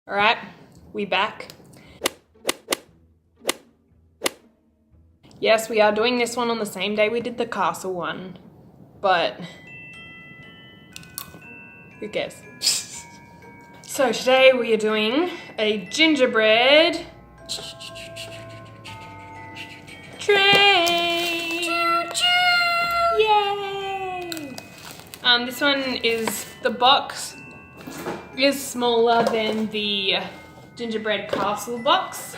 All right, we back. Yes, we are doing this one on the same day we did the castle one, but who cares? So today we are doing a gingerbread train. Choo-choo! Yay! This one is, the box is smaller than the gingerbread castle box.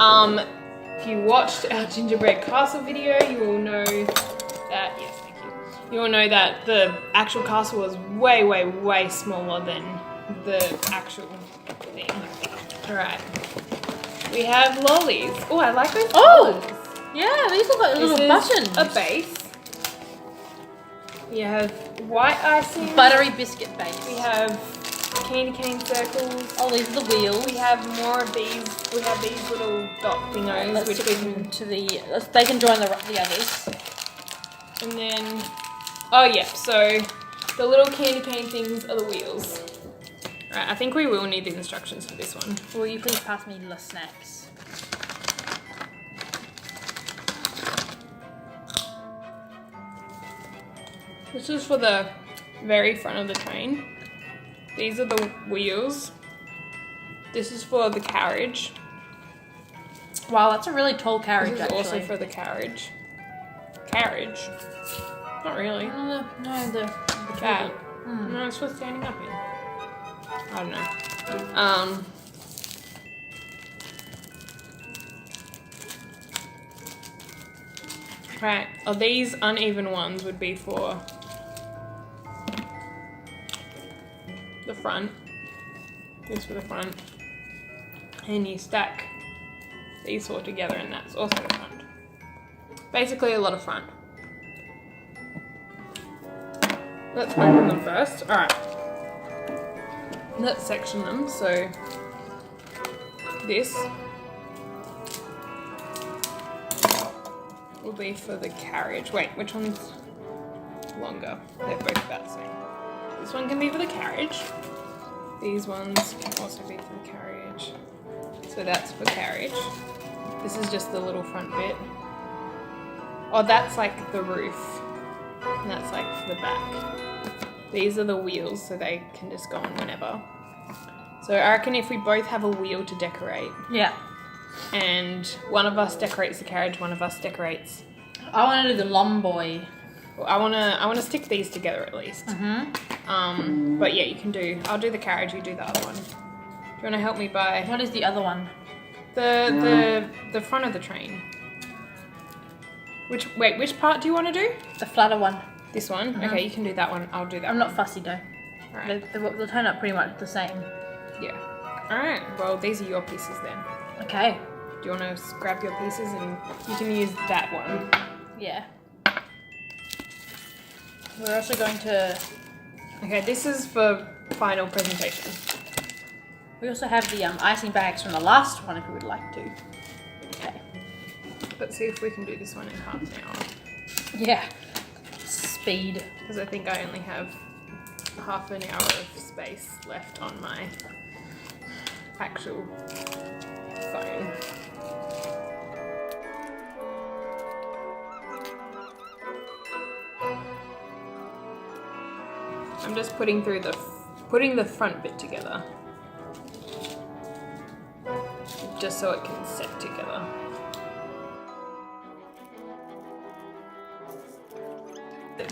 If you watched our gingerbread castle video, you will know that, yes, thank you. You will know that the actual castle was way, way, way smaller than the actual thing. All right. We have lollies. Oh, I like those colors. Yeah, these look like little buttons. A base. We have white icing. Buttery biscuit base. We have candy cane circles. Oh, these are the wheels. We have more of these. We have these little dot thingos, Let's which we can. to the. They can join the others. And then, oh yeah. So the little candy cane things are the wheels. Right. I think we will need the instructions for this one. Will you please pass me the snacks? This is for the very front of the train. These are the wheels. This is for the carriage. Wow, that's a really tall carriage. This is also for the carriage. Carriage? Not really. No, the Cat. No, it's for standing up in. I don't know. Right. Oh, these uneven ones would be for the front. This for the front. And you stack these four together and that's also the front. Basically a lot of front. Let's open them first. Alright. Let's section them. So this will be for the carriage. Wait, which one's longer? They're both about the same. This one can be for the carriage. These ones can also be for the carriage. So that's for carriage. This is just the little front bit. Oh, that's like the roof. And that's like for the back. These are the wheels, so they can just go on whenever. So I reckon if we both have a wheel to decorate. Yeah. And one of us decorates the carriage, one of us decorates. I want to do the lomboy. Well, I wanna stick these together at least. But yeah, you can do. I'll do the carriage. You do the other one. Do you want to help me by What is the other one? the front of the train? Which part do you want to do? The flatter one. This one. Okay, you can do that one. I'll do that. I'm not fussy though. All right. They'll turn out pretty much the same. Yeah. All right. Well, these are your pieces then. Okay. Do you want to grab your pieces and you can use that one? Yeah. We're also going to. Okay, this is for final presentation. We also have the icing bags from the last one if you would like to. Okay. Let's see if we can do this one in half an hour. Yeah. Speed. Because I think I only have half an hour of space left on my actual phone. I'm just putting the front bit together. Just so it can set together.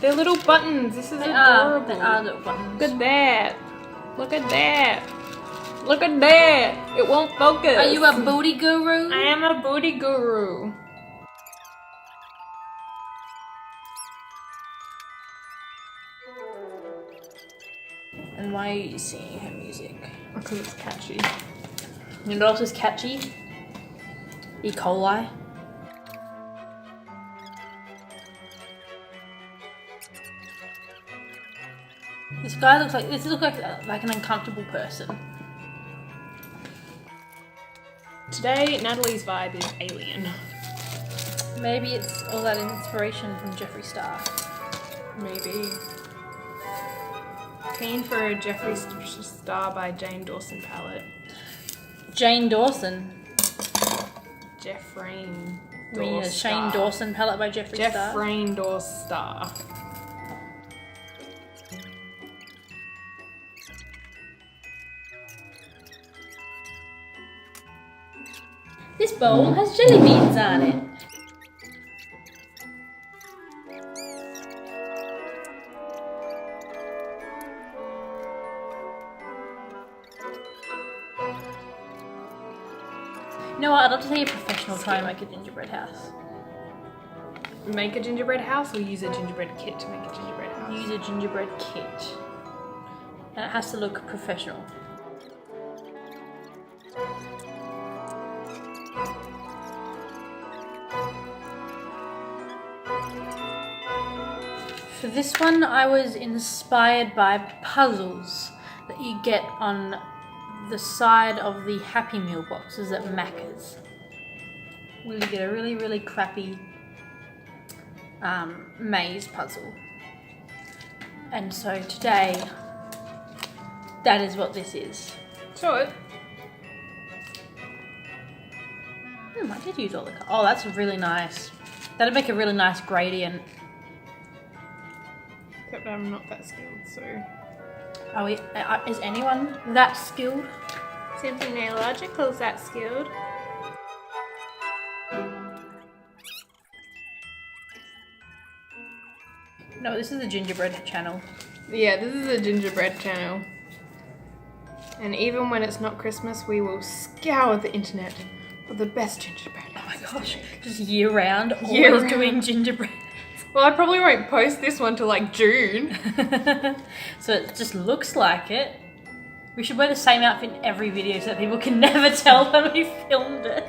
They're little buttons. This is adorable. They are little buttons. Look at that. Look at that. Look at that. It won't focus. Are you a booty guru? I am a booty guru. And why are you singing her music? Because it's catchy. You know what else is catchy? E. coli. This looks like an uncomfortable person. Today, Natalie's vibe is alien. Maybe it's all that inspiration from Jeffree Star. Maybe. Keen for a Jeffree Star by Jane Dawson palette. Jane Dawson. Jeff Rain. We need a Shane Dawson palette by Jeffree Star. Jeff Rain Star. This bowl has jelly beans on it. You know what? I'd love to see a professional try and make a gingerbread house. Make a gingerbread house or use a gingerbread kit to make a gingerbread house? Use a gingerbread kit. And it has to look professional. For this one, I was inspired by puzzles that you get on the side of the Happy Meal boxes at Macca's. Where you get a really, really crappy maze puzzle. And so today, that is what this is. Show it. I did use all the colours. Oh, that's really nice. That'd make a really nice gradient. Except I'm not that skilled, so... Is anyone that skilled? Simply Nailogical is that skilled. No, this is the gingerbread channel. Yeah, this is a gingerbread channel. And even when it's not Christmas, we will scour the internet for the best gingerbread. Oh my gosh, just year round, Year always round. doing gingerbread. Well, I probably won't post this one till like June. So it just looks like it. We should wear the same outfit in every video so that people can never tell when we filmed it.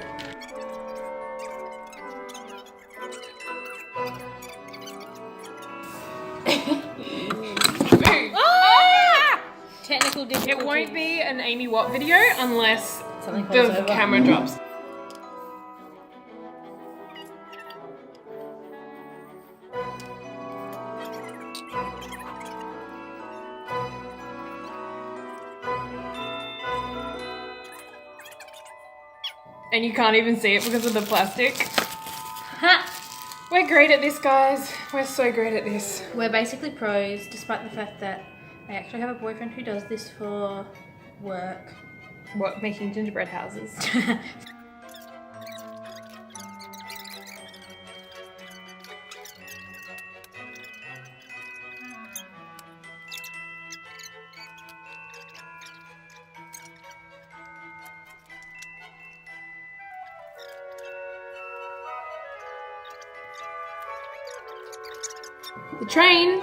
Ah! Technical difficulty. It won't be an Amy Watt video unless Something falls the over. camera drops. And you can't even see it because of the plastic. Ha! We're great at this, guys. We're so great at this. We're basically pros, despite the fact that I actually have a boyfriend who does this for work. What, making gingerbread houses? The train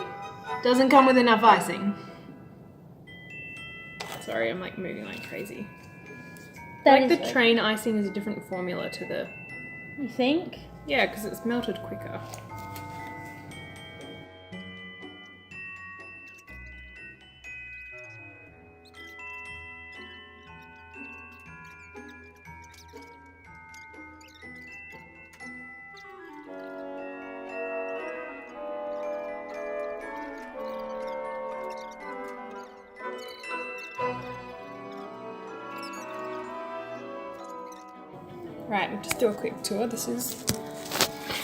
doesn't come with enough icing. Sorry, I'm like moving like crazy. Like the train icing is a different formula to the... You think? Yeah, because it's melted quicker. Right, we'll just do a quick tour. This is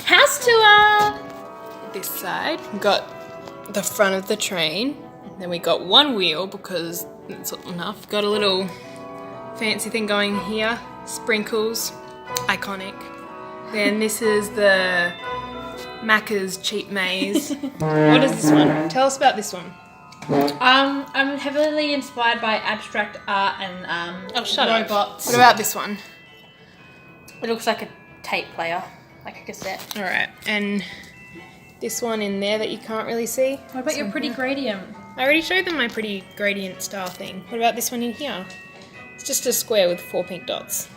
House tour! this side. We've got the front of the train. Then we got one wheel because it's enough. Got a little fancy thing going here. Sprinkles. Iconic. Then this is the Macca's cheap maze. What is this one? Tell us about this one. I'm heavily inspired by abstract art and robots. What about this one? It looks like a tape player, like a cassette. Alright, and this one in there that you can't really see. What about your pretty gradient? I already showed them my pretty gradient style thing. What about this one in here? It's just a square with 4 pink dots.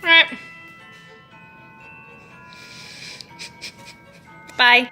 Alright. Bye.